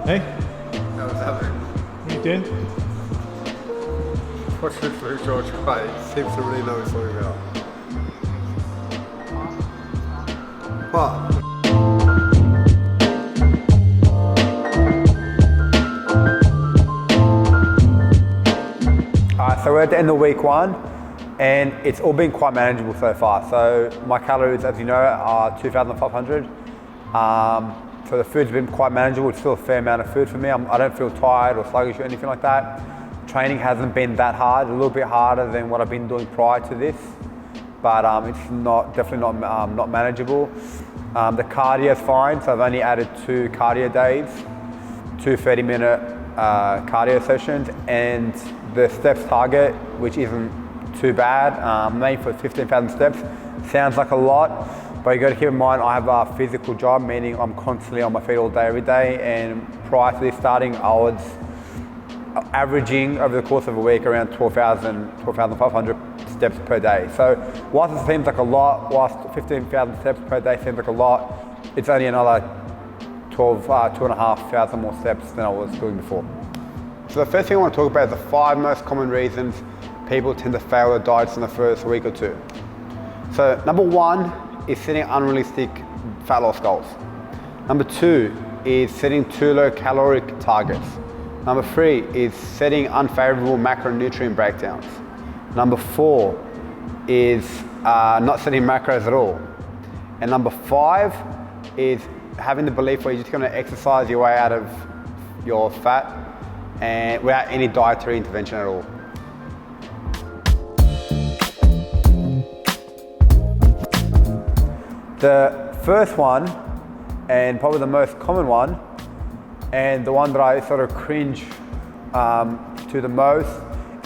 Hey, That was happening. what are you doing? Watch this for George White. Seems to really know what he's talking about. What? So we're at the end of week 1 and it's all been quite manageable so far. So my calories, as you know, are 2,500. So the food's been quite manageable. It's still a fair amount of food for me. I don't feel tired or sluggish or anything like that. Training hasn't been that hard, a little bit harder than what I've been doing prior to this, but it's definitely not manageable. The cardio is fine, so I've only added 2 cardio days, 2 30-minute cardio sessions, and the steps target, which isn't too bad. I'm aiming for 15,000 steps. Sounds like a lot, but you got to keep in mind I have a physical job, meaning I'm constantly on my feet all day, every day. And prior to this starting, I was averaging over the course of a week around 12,500 steps per day. So whilst it seems like a lot, whilst 15,000 steps per day seems like a lot, it's only another 2,500 more steps than I was doing before. So the first thing I want to talk about is the 5 most common reasons people tend to fail their diets in the first week or 2. So number 1 is setting unrealistic fat loss goals. Number 2 is setting too low caloric targets. Number 3 is setting unfavorable macronutrient breakdowns. Number 4 is not setting macros at all. And number 5 is having the belief where you're just going to exercise your way out of your fat and without any dietary intervention at all. The first one, and probably the most common one, and the one that I sort of cringe to the most,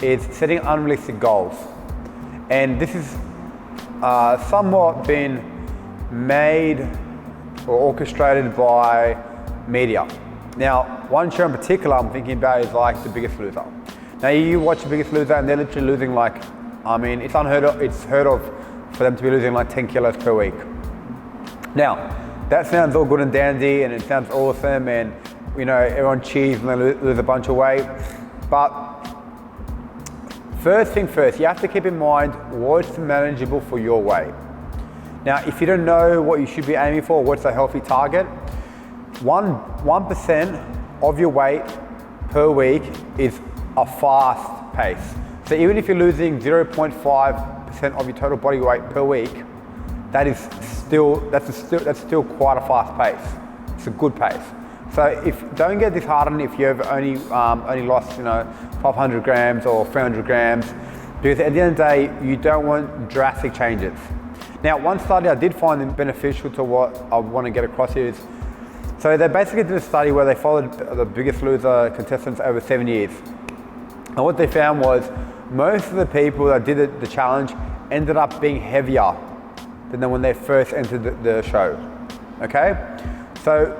is setting unrealistic goals. And this is somewhat been made or orchestrated by media. Now, one show in particular I'm thinking about is like The Biggest Loser. Now you watch The Biggest Loser and they're literally losing like, it's heard of for them to be losing like 10 kilos per week. Now, that sounds all good and dandy and it sounds awesome and everyone cheers and they lose a bunch of weight. But first thing first, you have to keep in mind what's manageable for your weight. Now, if you don't know what you should be aiming for, what's a healthy target, 1% of your weight per week is a fast pace. So even if you're losing 0.5% of your total body weight per week, that's still quite a fast pace. It's a good pace. So don't get disheartened if you've only lost 500 grams or 300 grams, because at the end of the day, you don't want drastic changes. Now, one study I did find beneficial to what I want to get across here is, so they basically did a study where they followed the Biggest Loser contestants over 7 years. And what they found was most of the people that did the challenge ended up being heavier than when they first entered the show, okay? So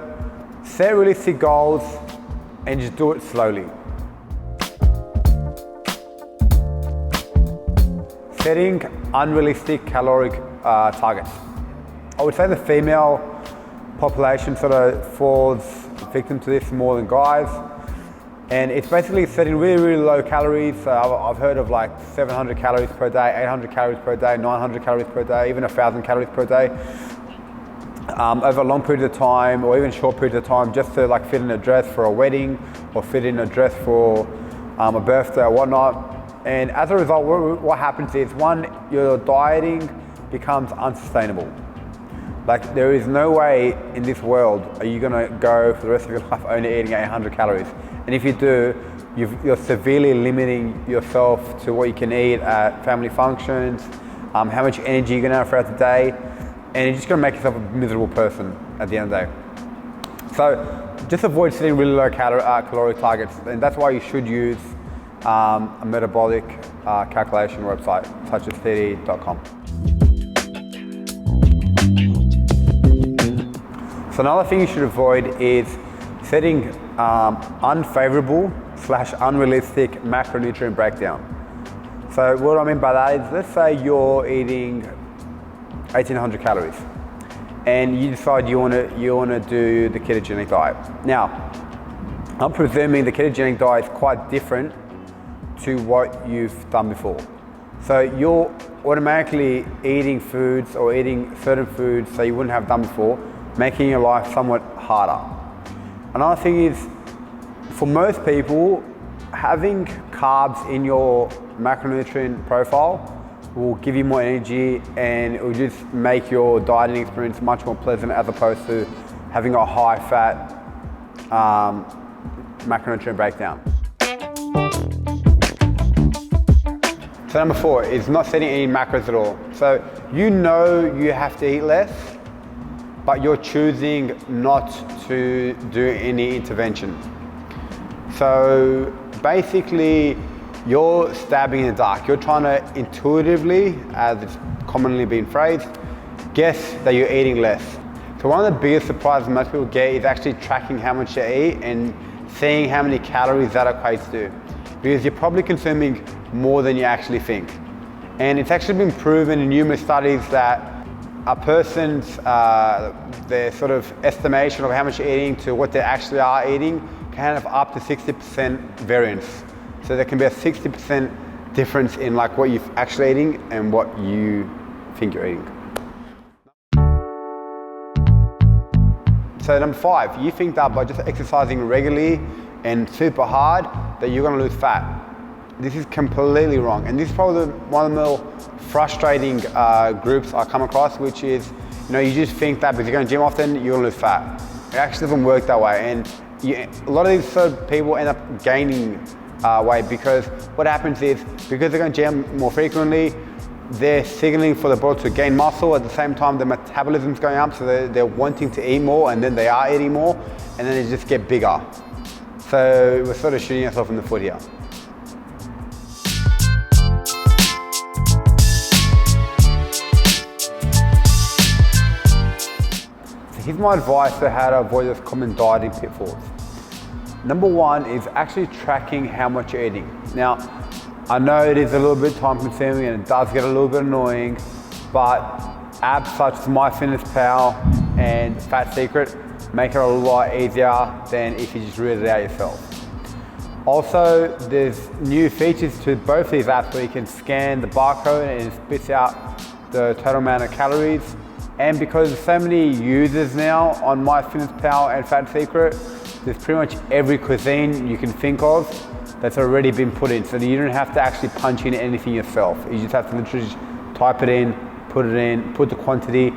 set realistic goals and just do it slowly. Setting unrealistic caloric targets. I would say the female population sort of falls victim to this more than guys. And it's basically setting really, really low calories. I've heard of like 700 calories per day, 800 calories per day, 900 calories per day, even 1,000 calories per day. Over a long period of time or even short period of time, just to like fit in a dress for a wedding or fit in a dress for a birthday or whatnot. And as a result, what happens is, one, your dieting becomes unsustainable. Like, there is no way in this world are you gonna go for the rest of your life only eating 800 calories. And if you do, you're severely limiting yourself to what you can eat at family functions, how much energy you're gonna have throughout the day, and you're just gonna make yourself a miserable person at the end of the day. So just avoid setting really low caloric targets, and that's why you should use a metabolic calculation website such as TD.com. So another thing you should avoid is setting unfavorable/unrealistic macronutrient breakdown. So what I mean by that is, let's say you're eating 1,800 calories and you decide you want to do the ketogenic diet. Now, I'm presuming the ketogenic diet is quite different to what you've done before. So you're automatically eating foods or eating certain foods that you wouldn't have done before, making your life somewhat harder. Another thing is, for most people, having carbs in your macronutrient profile will give you more energy, and it will just make your dieting experience much more pleasant as opposed to having a high fat macronutrient breakdown. So number 4 is not setting any macros at all. So you know you have to eat less, but you're choosing not to do any intervention. So basically, you're stabbing in the dark. You're trying to intuitively, as it's commonly been phrased, guess that you're eating less. So one of the biggest surprises most people get is actually tracking how much they eat and seeing how many calories that equates to. Because you're probably consuming more than you actually think. And it's actually been proven in numerous studies that a person's their sort of estimation of how much you're eating to what they actually are eating can have up to 60% variance. So there can be a 60% difference in like what you're actually eating and what you think you're eating. So number 5, you think that by just exercising regularly and super hard that you're gonna lose fat. This is completely wrong. And this is probably one of the more frustrating groups I come across, which is, you just think that because you're going to gym often, you're gonna lose fat. It actually doesn't work that way. And a lot of these sort of people end up gaining weight because what happens is, because they're going to gym more frequently, they're signaling for the body to gain muscle. At the same time, the metabolism's going up, so they're wanting to eat more, and then they are eating more, and then they just get bigger. So we're sort of shooting ourselves in the foot here. So here's my advice on how to avoid those common dieting pitfalls. Number 1 is actually tracking how much you're eating. Now, I know it is a little bit time consuming and it does get a little bit annoying, but apps such as MyFitnessPal and Fat Secret make it a lot easier than if you just read it out yourself. Also, there's new features to both these apps where you can scan the barcode and it spits out the total amount of calories. And because there's so many users now on MyFitnessPal and Fat Secret, there's pretty much every cuisine you can think of that's already been put in, so that you don't have to actually punch in anything yourself. You just have to literally just type it in, put the quantity,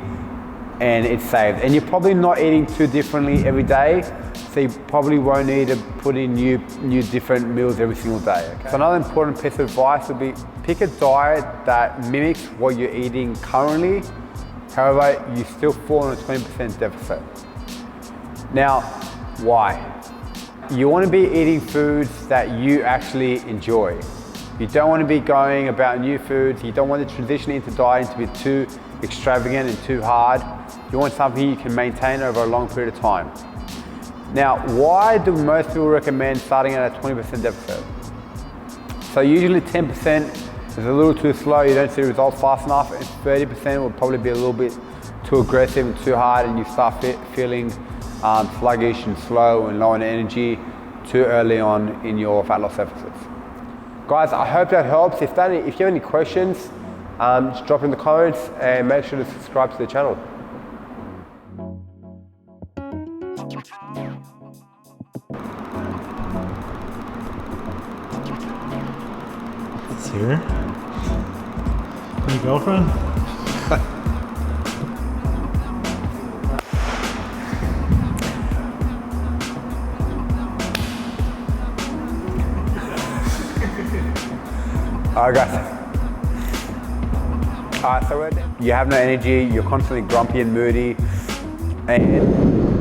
and it's saved. And you're probably not eating too differently every day, so you probably won't need to put in new different meals every single day. Okay? So another important piece of advice would be pick a diet that mimics what you're eating currently. However, you still fall on a 20% deficit. Now, why? You want to be eating foods that you actually enjoy. You don't want to be going about new foods. You don't want to transition into dieting to be too extravagant and too hard. You want something you can maintain over a long period of time. Now, why do most people recommend starting at a 20% deficit? So usually 10% is a little too slow, you don't see results fast enough, and 30% will probably be a little bit too aggressive and too hard, and you start feeling sluggish and slow and low on energy too early on in your fat loss deficits. Guys, I hope that helps. If you have any questions, just drop in the comments and make sure to subscribe to the channel. It's here. Your girlfriend? Alright guys. Alright, so you have no energy, you're constantly grumpy and moody, and